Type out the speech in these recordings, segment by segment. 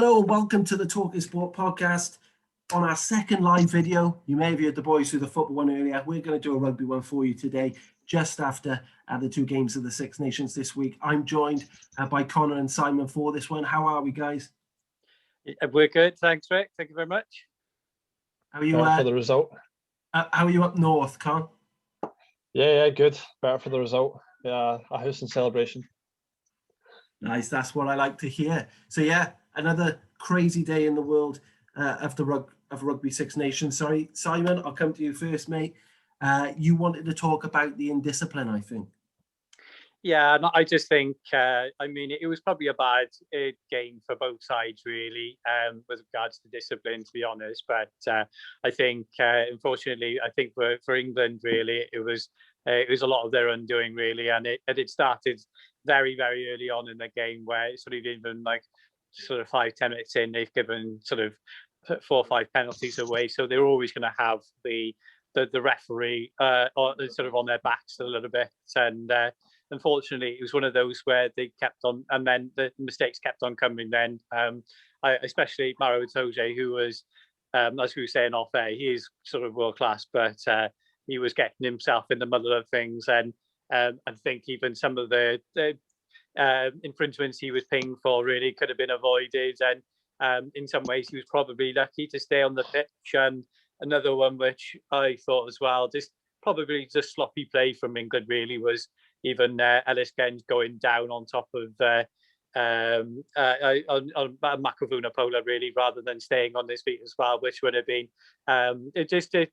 Hello and welcome to the Talking Sport podcast. On our second live video, you may have heard the boys do the football one earlier. We're going to do a rugby one for you today, just after the two games of the Six Nations this week. I'm joined by Connor and Simon for this one. How are we, guys? We're good, thanks, Rick. Thank you very much. How are you? Better for the result. How are you up north, Con? Yeah, good. Better for the result. Yeah, a house and celebration. Nice, that's what I like to hear. So yeah, another crazy day in the world of Rugby Six Nations. Sorry, Simon, I'll come to you first, mate. You wanted to talk about the indiscipline, I think. Yeah, I just think, it was probably a bad game for both sides, really, with regards to discipline, to be honest. But I think, unfortunately, I think for England, really, it was a lot of their undoing, really. And it started very, very early on in the game where it's sort of even like sort of 5-10 minutes in, they've given sort of 4 or 5 penalties away. So they're always going to have the referee or sort of on their backs a little bit. And unfortunately, it was one of those where they kept on, and then the mistakes kept on coming. Then, especially Maro Itoje, who was, as we were saying off air, he is sort of world class, but he was getting himself in the middle of things, and I think even some of the infringements he was paying for really could have been avoided. And in some ways, he was probably lucky to stay on the pitch. And another one which I thought as well, probably just sloppy play from England really was even Ellis Genge going down on top of Makavuna Pola really, rather than staying on his feet as well, which would have been just a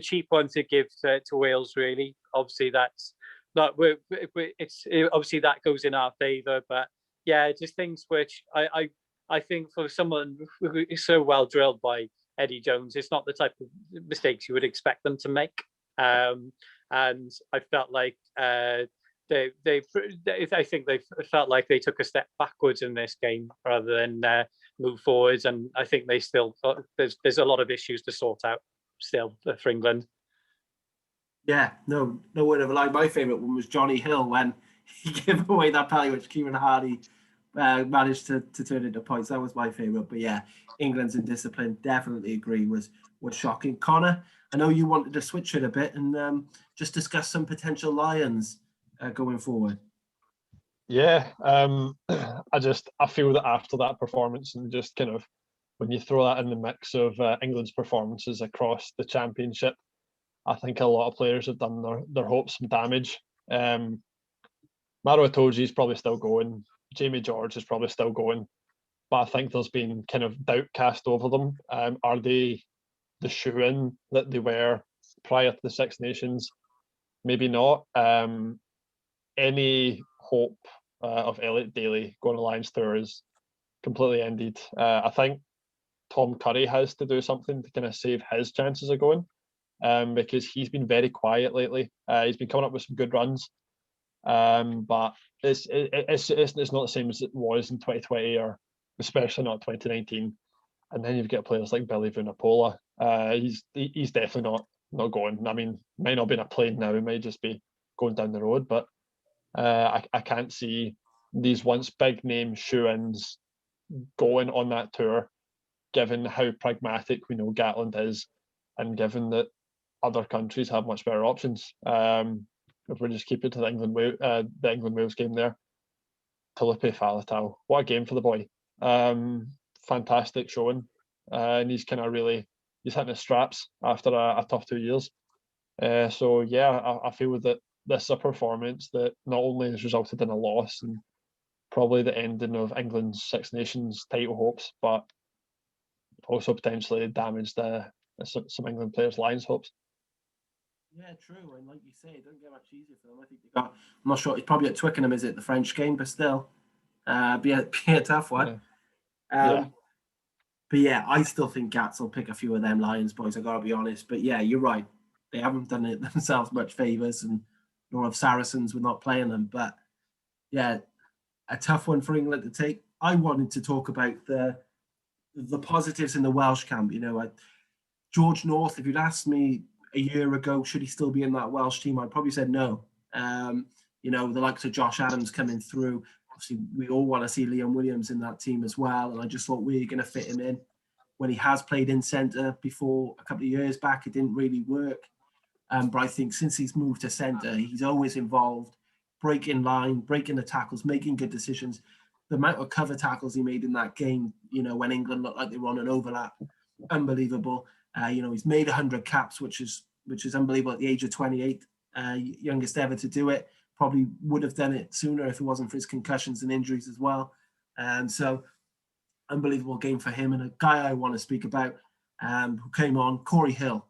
cheap one to give to Wales really. Obviously that's not it's obviously that goes in our favour, but yeah, just things which I think for someone who is so well drilled by Eddie Jones, it's not the type of mistakes you would expect them to make. And I felt like I think they felt like they took a step backwards in this game rather than move forwards. And I think they still there's a lot of issues to sort out still for England. Yeah, no word of a lie. My favourite one was Johnny Hill when he gave away that penalty, which Kieran Hardy managed to turn into points. That was my favourite. But yeah, England's indiscipline, definitely agree, was shocking. Connor, I know you wanted to switch it a bit and just discuss some potential Lions going forward. Yeah, I feel that after that performance, and just kind of when you throw that in the mix of England's performances across the championship, I think a lot of players have done their hopes some damage. Maro Itoje is probably still going. Jamie George is probably still going, but I think there's been kind of doubt cast over them. Are they the shoe-in that they were prior to the Six Nations? Maybe not. Any hope of Elliot Daly going to Lions tour is completely ended. I think Tom Curry has to do something to kind of save his chances of going, because he's been very quiet lately. He's been coming up with some good runs, but it's not the same as it was in 2020, or especially not 2019. And then you've got players like Billy Vunipola. He's definitely not going. I mean, might not be in a plane now. He might just be going down the road. But I can't see these once big name shoe-ins going on that tour, given how pragmatic we know Gatland is, and given that other countries have much better options. If we just keep it to the England-Wales game there, Taulupe Faletau, what a game for the boy. Fantastic showing, and he's kind of really hitting his straps after a tough 2 years. So yeah, I feel that this is a performance that not only has resulted in a loss and probably the ending of England's Six Nations title hopes, but also potentially damaged some England players' Lions hopes. Yeah, true. And like you say, it doesn't get much easier for them. I think they got, I'm not sure, it's probably at Twickenham, is it, the French game, but still, be a tough one. Yeah. But yeah, I still think Gats will pick a few of them Lions boys, I gotta be honest. But yeah, you're right. They haven't done it themselves much favours, and nor have Saracens with not playing them. But yeah, a tough one for England to take. I wanted to talk about the positives in the Welsh camp. You know, George North, if you'd asked me a year ago, should he still be in that Welsh team, I'd probably said no. You know, the likes of Josh Adams coming through, obviously we all want to see Liam Williams in that team as well. And I just thought we were going to fit him in. When he has played in centre before a couple of years back, it didn't really work. But I think since he's moved to centre, he's always involved, breaking line, breaking the tackles, making good decisions. The amount of cover tackles he made in that game, when England looked like they were on an overlap, unbelievable. He's made 100 caps, which is unbelievable at the age of 28, youngest ever to do it. Probably would have done it sooner if it wasn't for his concussions and injuries as well. So unbelievable game for him. And a guy I want to speak about who came on, Corey Hill.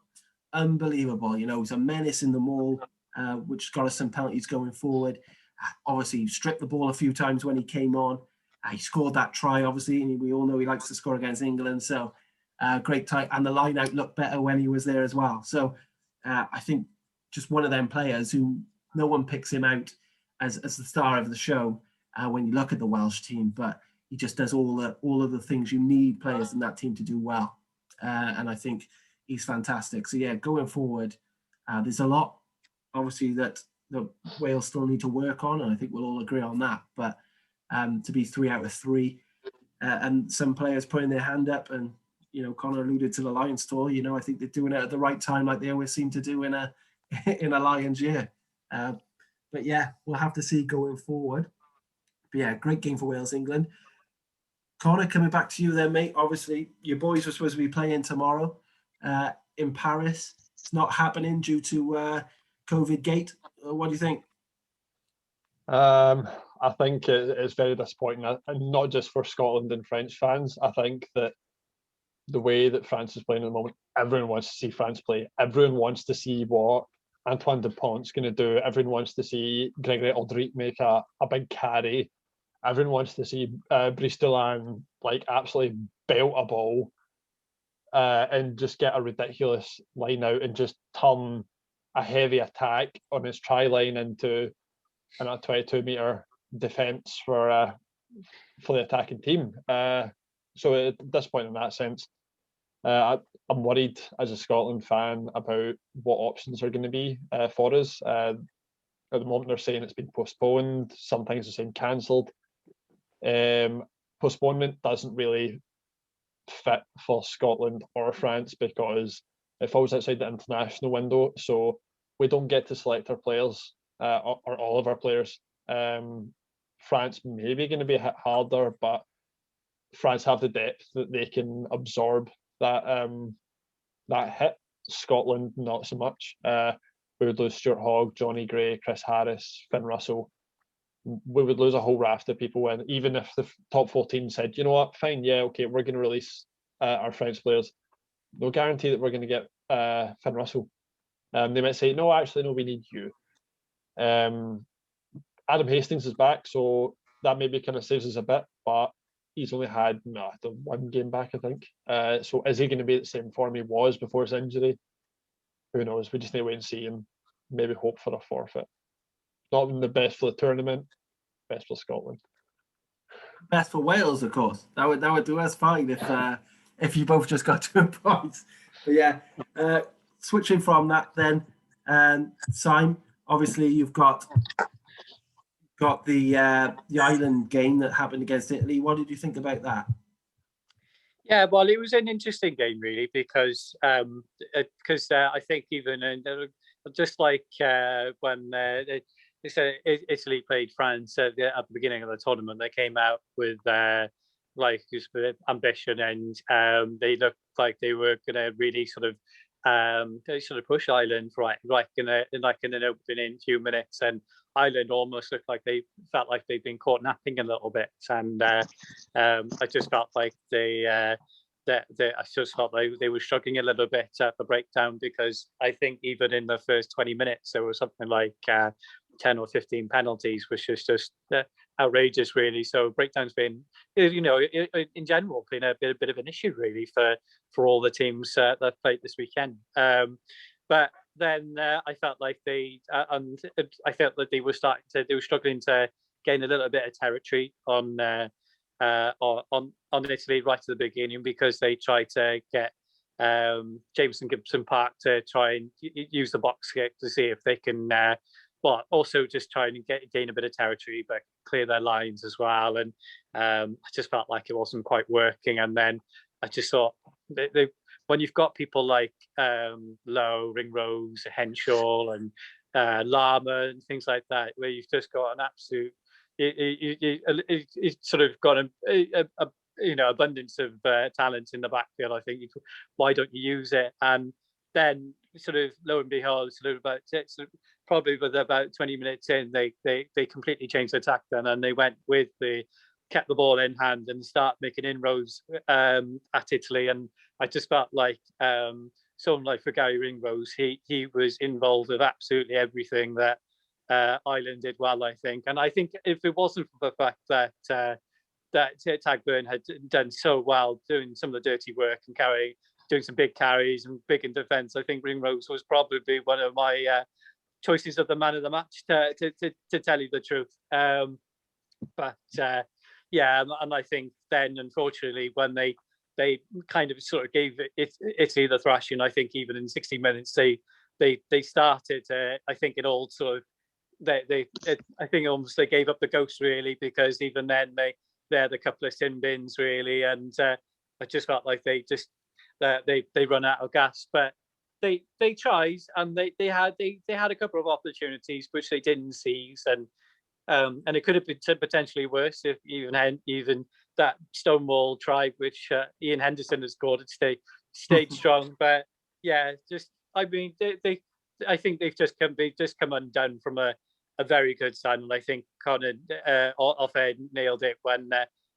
Unbelievable. He's a menace in the maul, which got us some penalties going forward. Obviously, he stripped the ball a few times when he came on. He scored that try, obviously, and we all know he likes to score against England. So great try. And the line out looked better when he was there as well. So I think just one of them players who no one picks him out as the star of the show when you look at the Welsh team, but he just does all of the things you need players in that team to do well. And I think he's fantastic. So yeah, going forward, there's a lot, obviously, that the Wales still need to work on, and I think we'll all agree on that. But to be 3 out of 3, and some players putting their hand up, and Connor alluded to the Lions tour. I think they're doing it at the right time, like they always seem to do in a Lions year. But yeah, we'll have to see going forward. But yeah, great game for Wales, England. Connor, coming back to you then, mate. Obviously, your boys were supposed to be playing tomorrow in Paris. It's not happening due to COVID gate. What do you think? I think it's very disappointing, and not just for Scotland and French fans. I think that the way that France is playing at the moment, everyone wants to see France play. Everyone wants to see what Antoine Dupont's going to do. Everyone wants to see Gregory Aldrit make a big carry. Everyone wants to see Brice Dillon absolutely belt a ball and just get a ridiculous line out and just turn a heavy attack on his try line into a 22-meter defence for the attacking team. So at this point, in that sense, I'm worried as a Scotland fan about what options are going to be for us. At the moment, they're saying it's been postponed. Some things are saying cancelled. Postponement doesn't really fit for Scotland or France because it falls outside the international window, so we don't get to select our players or all of our players. France may be going to be a hit harder, but France have the depth that they can absorb that hit. Scotland not so much. We would lose Stuart Hogg, Johnny Gray, Chris Harris, Finn Russell. We would lose a whole raft of people, and even if the top 14 said, you know what, fine, yeah, okay, we're going to release our French players, no guarantee that we're going to get Finn Russell. They might say, no, actually, no, we need you. Adam Hastings is back, so that maybe kind of saves us a bit, but he's only had the one game back, I think. So is he going to be at the same form he was before his injury? Who knows? We just need to wait and see and maybe hope for a forfeit. Not the best for the tournament, best for Scotland. Best for Wales, of course. That would do us fine if you both just got 2 points. But yeah, switching from that then, Simon, obviously you've got the Ireland game that happened against Italy. What did you think about that? Yeah, well, it was an interesting game, really, because I think even just like when Italy played France at the beginning of the tournament, they came out with just ambition, and they looked like they were going to really sort of push Ireland in an opening few minutes, and Ireland almost looked like they felt like they'd been caught napping a little bit, and I just felt like I just felt they were struggling a little bit at the breakdown, because I think even in the first 20 minutes there was something like 10 or 15 penalties, which is just outrageous, really. So breakdown's been, in general, been a bit of an issue, really, for all the teams that played this weekend. But then I felt like they were struggling to gain a little bit of territory on Italy right at the beginning, because they tried to get Jameson Gibson Park to try and use the box kick to see if they can but also just trying to gain a bit of territory, but clear their lines as well. And I just felt like it wasn't quite working. And then I just thought when you've got people like Lowe, Ringrose, Henshaw, and Lama and things like that, where you've just got an absolute, it's sort of got a abundance of talent in the backfield. I think why don't you use it? And then sort of lo and behold, probably with about 20 minutes in, they completely changed their tack then, and they went with kept the ball in hand and start making inroads at Italy. And I just felt like someone like for Gary Ringrose, he was involved with absolutely everything that Ireland did well, I think. And I think if it wasn't for the fact that Tagburn had done so well doing some of the dirty work and doing some big carries and big in defence, I think Ringrose was probably one of my choices of the man of the match, to tell you the truth. But and I think then, unfortunately, when they kind of sort of gave Italy the thrashing, I think even in 60 minutes they started. I think it all sort of I think almost they gave up the ghost, really, because even then they had a couple of sin bins, really, and I just felt like they run out of gas. But they tried, and they had a couple of opportunities which they didn't seize, and it could have been potentially worse if even that Stonewall try, which Ian Henderson has scored, had stayed strong. But yeah, just I mean I think they've just come undone from a very good side, and I think Connor off air nailed it when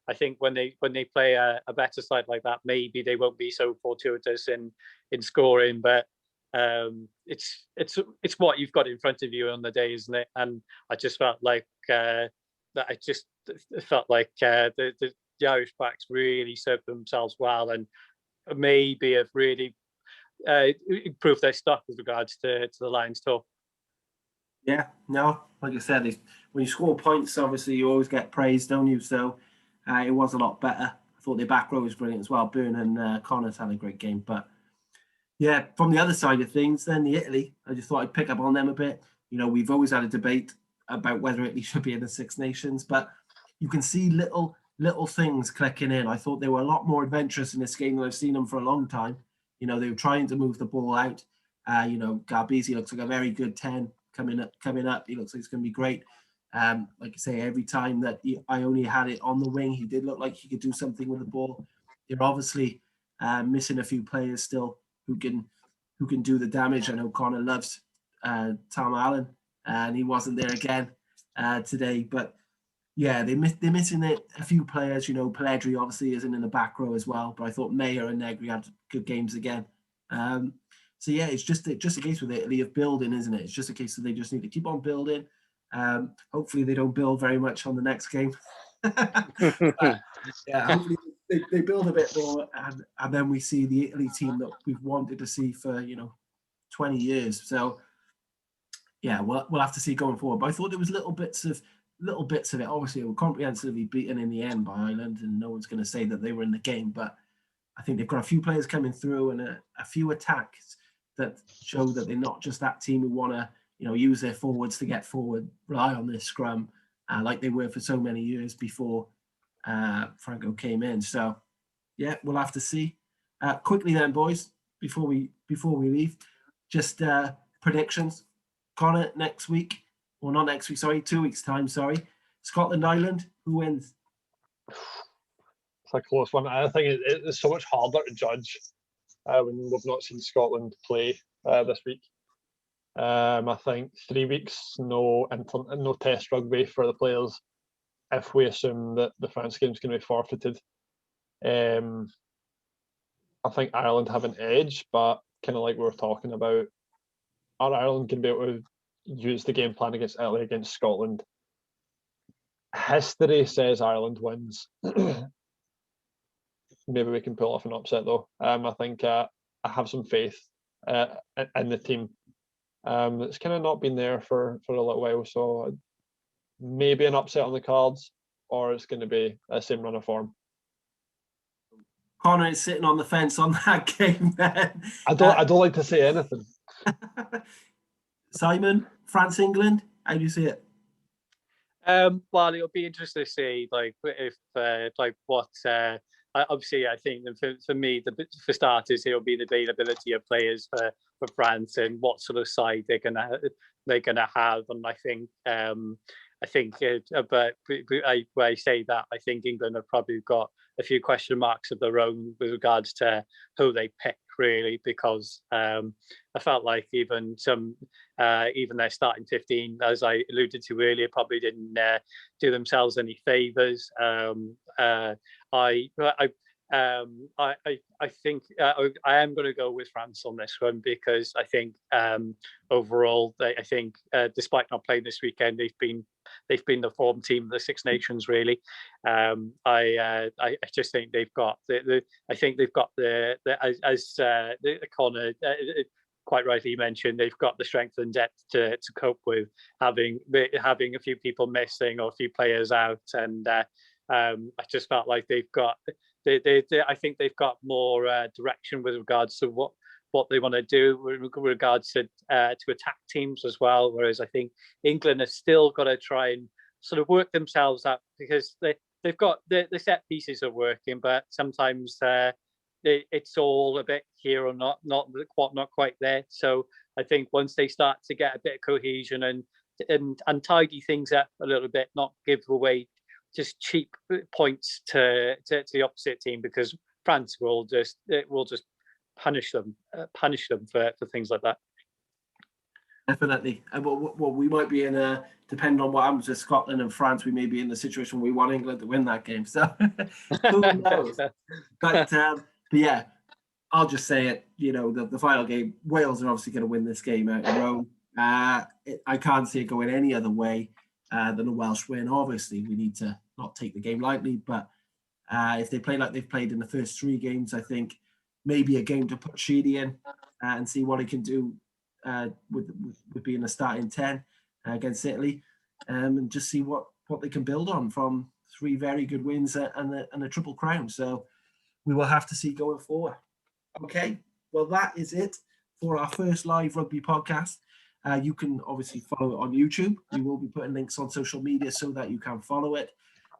I think when they play a better side like that, maybe they won't be so fortuitous in scoring. But it's what you've got in front of you on the day, isn't it? And I just felt like the Irish backs really served themselves well, and maybe have really improved their stock with regards to the Lions tour. Yeah, no, like I said, when you score points, obviously you always get praise, don't you? So it was a lot better. I thought their back row was brilliant as well. Byrne and Connors had a great game. But yeah, from the other side of things, then the Italy, I just thought I'd pick up on them a bit. We've always had a debate about whether Italy should be in the Six Nations, but you can see little things clicking in. I thought they were a lot more adventurous in this game than I've seen them for a long time. They were trying to move the ball out. Garbisi looks like a very good 10 coming up. He looks like it's going to be great. Like I say, every time that I only had it on the wing, he did look like he could do something with the ball. They're obviously missing a few players still who can do the damage. I know Connor loves Tom Allen, and he wasn't there again today. But yeah, they're missing a few players. Pelledri obviously isn't in the back row as well, but I thought Mayer and Negri had good games again. So yeah, it's just a case with Italy of building, isn't it? It's just a case that they just need to keep on building. Hopefully they don't build very much on the next game. Yeah, hopefully they build a bit more, and then we see the Italy team that we've wanted to see for 20 years. So yeah, we'll have to see going forward. But I thought there was little bits of it. Obviously, they were comprehensively beaten in the end by Ireland, and no one's going to say that they were in the game. But I think they've got a few players coming through and a few attacks that show that they're not just that team who want to use their forwards to get forward, rely on their scrum like they were for so many years before Franco came in. So yeah, we'll have to see. Quickly then, boys, before we leave, just predictions. Connor, next week, or not next week, sorry, 2 weeks time, sorry. Scotland, Ireland, who wins? It's a close one. I think it's so much harder to judge when we've not seen Scotland play this week. I think 3 weeks, no test rugby for the players, if we assume that the France game's going to be forfeited. I think Ireland have an edge, but kind of like we were talking about, are Ireland going to be able to use the game plan against Italy, against Scotland? History says Ireland wins. Maybe we can pull off an upset though. I think I have some faith in the team. It's kind of not been there for a little while, so maybe an upset on the cards, or it's going to be a same run of form. Connor is sitting on the fence on that game. I don't like to say anything. Simon, France, England. How do you see it? Well, it'll be interesting to see, like, if like what. Obviously, I think that for me, for starters, it'll be the availability of players for France and what sort of side they're gonna have, and I think, but when I say that, I think England have probably got a few question marks of their own with regards to who they pick, really, because I felt like even their starting 15, as I alluded to earlier, probably didn't do themselves any favours. I think I am going to go with France on this one, because I think overall, despite not playing this weekend, they've been the form team of the Six Nations, really. I just think they've got I think they've got as Connor quite rightly mentioned, they've got the strength and depth to cope with having a few people missing or a few players out, and I just felt like they've got. I think they've got more direction with regards to what they want to do with regards to attack teams as well. Whereas I think England have still got to try and sort of work themselves up, because they've got the set pieces are working, but sometimes it's all a bit here or not quite there. So I think once they start to get a bit of cohesion and tidy things up a little bit, not give away just cheap points to the opposite team, because France will just punish them for things like that. Definitely. And well, we might be in a, depending on what happens with Scotland and France, we may be in the situation we want England to win that game. So who knows? But yeah, I'll just say it. You know, the final game, Wales are obviously going to win this game out in Rome. I can't see it going any other way than a Welsh win. Obviously, we need to not take the game lightly, but if they play like they've played in the first 3 games, I think maybe a game to put Sheedy in and see what he can do with being a starting 10 against Italy, and just see what they can build on from 3 very good wins and a triple crown. So we will have to see going forward. Okay, well, that is it for our first live rugby podcast. You can obviously follow it on YouTube. We will be putting links on social media so that you can follow it.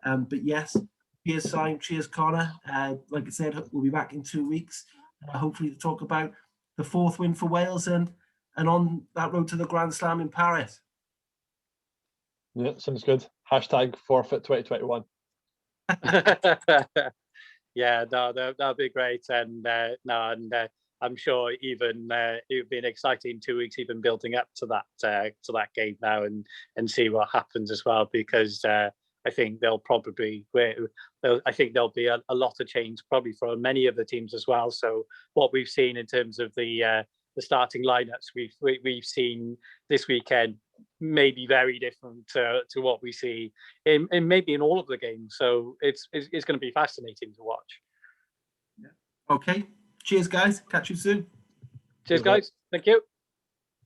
But yes, cheers, Simon. Cheers, Connor. Like I said, we'll be back in 2 weeks, hopefully to talk about the 4th win for Wales and on that road to the Grand Slam in Paris. Yeah, sounds good. Hashtag forfeit 2021. Yeah, no, that'll be great, and I'm sure even it would be an exciting 2 weeks, even building up to that game now, and see what happens as well, because I think there'll be a lot of change probably for many of the teams as well. So what we've seen in terms of the starting lineups we've seen this weekend may be very different to what we see in maybe in all of the games. So it's going to be fascinating to watch. Okay, cheers, guys. Catch you soon. Cheers, guys. Thank you.